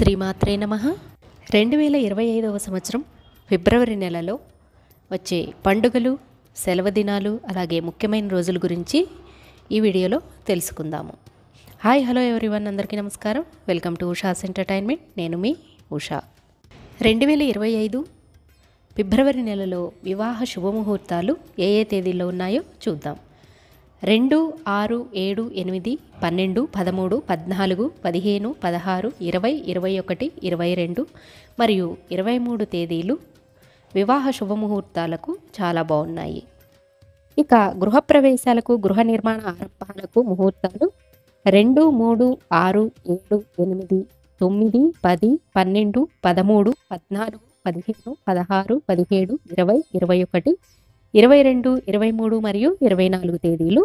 శ్రీమాత్రే నమః. 2025వ సంవత్సరం ఫిబ్రవరి నెలలో వచ్చే పండుగలు, సెలవు దినాలు, అలాగే ముఖ్యమైన రోజుల గురించి ఈ వీడియోలో తెలుసుకుందాము. హాయ్, హలో ఎవ్రీవన్, అందరికీ నమస్కారం. Welcome to Usha's entertainment. నేను మీ ఉషా. 2025 ఫిబ్రవరి నెలలో వివాహ శుభముహూర్తాలు ఏ తేదీల్లో ఉన్నాయో చూద్దాం. 2, 6, 7, 8, 12, 13, 14, 15, 16, 20, 21, 22 మరియు 23 తేదీలు వివాహ శుభముహూర్తాలకు చాలా బాగున్నాయి. ఇక గృహప్రవేశాలకు, గృహ నిర్మాణ ఆరంభాలకు ముహూర్తాలు 2, 3, 6, 7, 8, 9, 10, 12, 13, 14, 15, 16, 17, 20, 21, 22, 23 మరియు 24 తేదీలు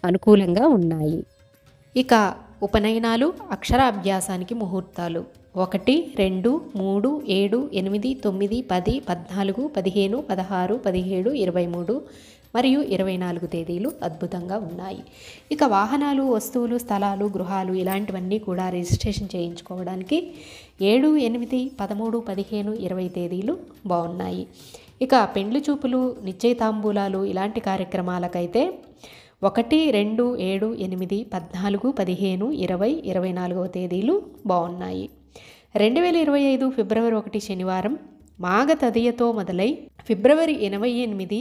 అనుకూలంగా ఉన్నాయి. ఇక ఉపనయనాలు, అక్షరాభ్యాసానికి ముహూర్తాలు 1, 2, 3, 7, 8, 9, 10, 14, 15, 16, 17, 23 మరియు 24 తేదీలు అద్భుతంగా ఉన్నాయి. ఇక వాహనాలు, వస్తువులు, స్థలాలు, గృహాలు ఇలాంటివన్నీ కూడా రిజిస్ట్రేషన్ చేయించుకోవడానికి 7, 8, 13, 15, 20 తేదీలు బాగున్నాయి. ఇక పెండ్లి చూపులు, నిశ్చయితాంబూలాలు ఇలాంటి కార్యక్రమాలకైతే 1, 2, 7, 8, 14, 15, 20, 24 తేదీలు బాగున్నాయి. 2025 ఫిబ్రవరి 1 శనివారం మాఘ తదియతో మొదలై ఫిబ్రవరి 28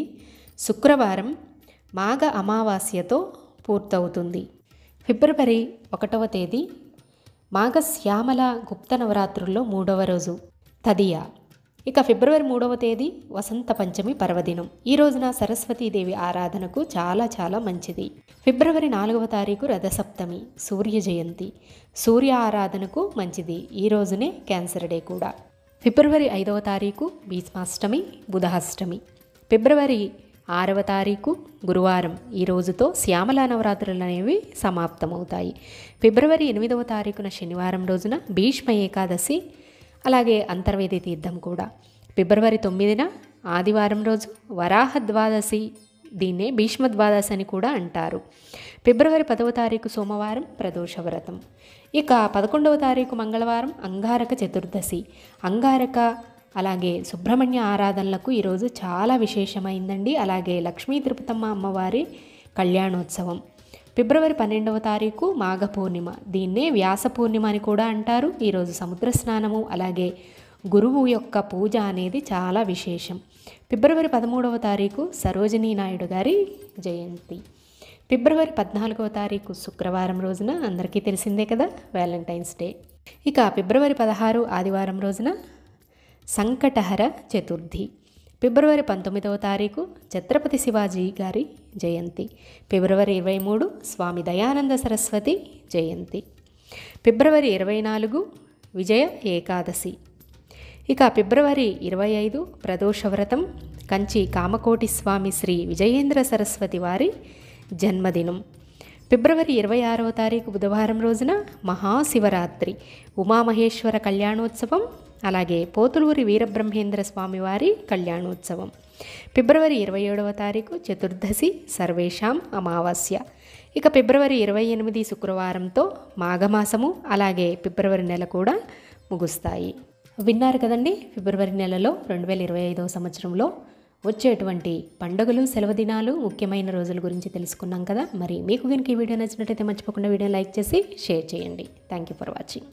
శుక్రవారం మాఘ అమావాస్యతో పూర్తవుతుంది. ఫిబ్రవరి 1వ తేదీ మాఘ శ్యామల గుప్త నవరాత్రుల్లో 3వ రోజు తదియ. ఇక ఫిబ్రవరి 3వ తేదీ వసంత పంచమి పర్వదినం. ఈ రోజున సరస్వతీదేవి ఆరాధనకు చాలా మంచిది. ఫిబ్రవరి 4వ తారీఖు రథసప్తమి, సూర్య జయంతి, సూర్య ఆరాధనకు మంచిది. ఈ రోజునే క్యాన్సర్ డే కూడా. ఫిబ్రవరి 5వ తారీఖు భీష్మాష్టమి, బుధాష్టమి. ఫిబ్రవరి 6వ తారీఖు గురువారం. ఈ రోజుతో శ్యామలా నవరాత్రులు అనేవి సమాప్తమవుతాయి. ఫిబ్రవరి 8వ తారీఖున శనివారం రోజున భీష్మ ఏకాదశి, అలాగే అంతర్వేది తీర్థం కూడా. ఫిబ్రవరి 9న ఆదివారం రోజు వరాహ ద్వాదశి, దీన్నే భీష్మ ద్వాదశి అని కూడా అంటారు. ఫిబ్రవరి 10వ తారీఖు సోమవారం ప్రదోష వ్రతం. ఇక 11వ తారీఖు మంగళవారం అంగారక చతుర్దశి. అంగారక అలాగే సుబ్రహ్మణ్య ఆరాధనలకు ఈరోజు చాలా విశేషమైందండి. అలాగే లక్ష్మీ తిరుపతమ్మ అమ్మవారి కళ్యాణోత్సవం. ఫిబ్రవరి 12వ తారీఖు మాఘ పూర్ణిమ, దీన్నే వ్యాస పూర్ణిమ అని కూడా అంటారు. ఈరోజు సముద్ర స్నానము, అలాగే గురువు యొక్క పూజ అనేది చాలా విశేషం. ఫిబ్రవరి 13వ తారీఖు సరోజినీ నాయుడు గారి జయంతి. ఫిబ్రవరి 14వ తారీఖు శుక్రవారం రోజున అందరికీ తెలిసిందే కదా, వ్యాలంటైన్స్ డే. ఇక ఫిబ్రవరి 16 ఆదివారం రోజున సంకటహర చతుర్థి. ఫిబ్రవరి 19వ తారీఖు ఛత్రపతి శివాజీ గారి జయంతి. ఫిబ్రవరి 23 స్వామి దయానంద సరస్వతి జయంతి. ఫిబ్రవరి 24 విజయ ఏకాదశి. ఇక ఫిబ్రవరి 25 ప్రదోష వ్రతం, కంచి కామకోటి స్వామి శ్రీ విజయేంద్ర సరస్వతి వారి జన్మదినం. ఫిబ్రవరి 26వ తారీఖు బుధవారం రోజున మహాశివరాత్రి, ఉమామహేశ్వర కళ్యాణోత్సవం, అలాగే పోతులూరి వీరబ్రహ్మేంద్ర స్వామి వారి కళ్యాణోత్సవం. ఫిబ్రవరి 27వ తారీఖు చతుర్దశి, సర్వేషాం అమావాస్య. ఇక ఫిబ్రవరి 28 శుక్రవారంతో మాఘమాసము, అలాగే ఫిబ్రవరి నెల కూడా ముగుస్తాయి. విన్నారు కదండి, ఫిబ్రవరి నెలలో 2025వ సంవత్సరంలో వచ్చేటువంటి పండుగలు, సెలవు దినాలు, ముఖ్యమైన రోజుల గురించి తెలుసుకున్నాం కదా. మరి మీకు కనుక ఈ వీడియో నచ్చినట్టయితే మర్చిపోకుండా వీడియో లైక్ చేసి షేర్ చేయండి. Thank you for watching.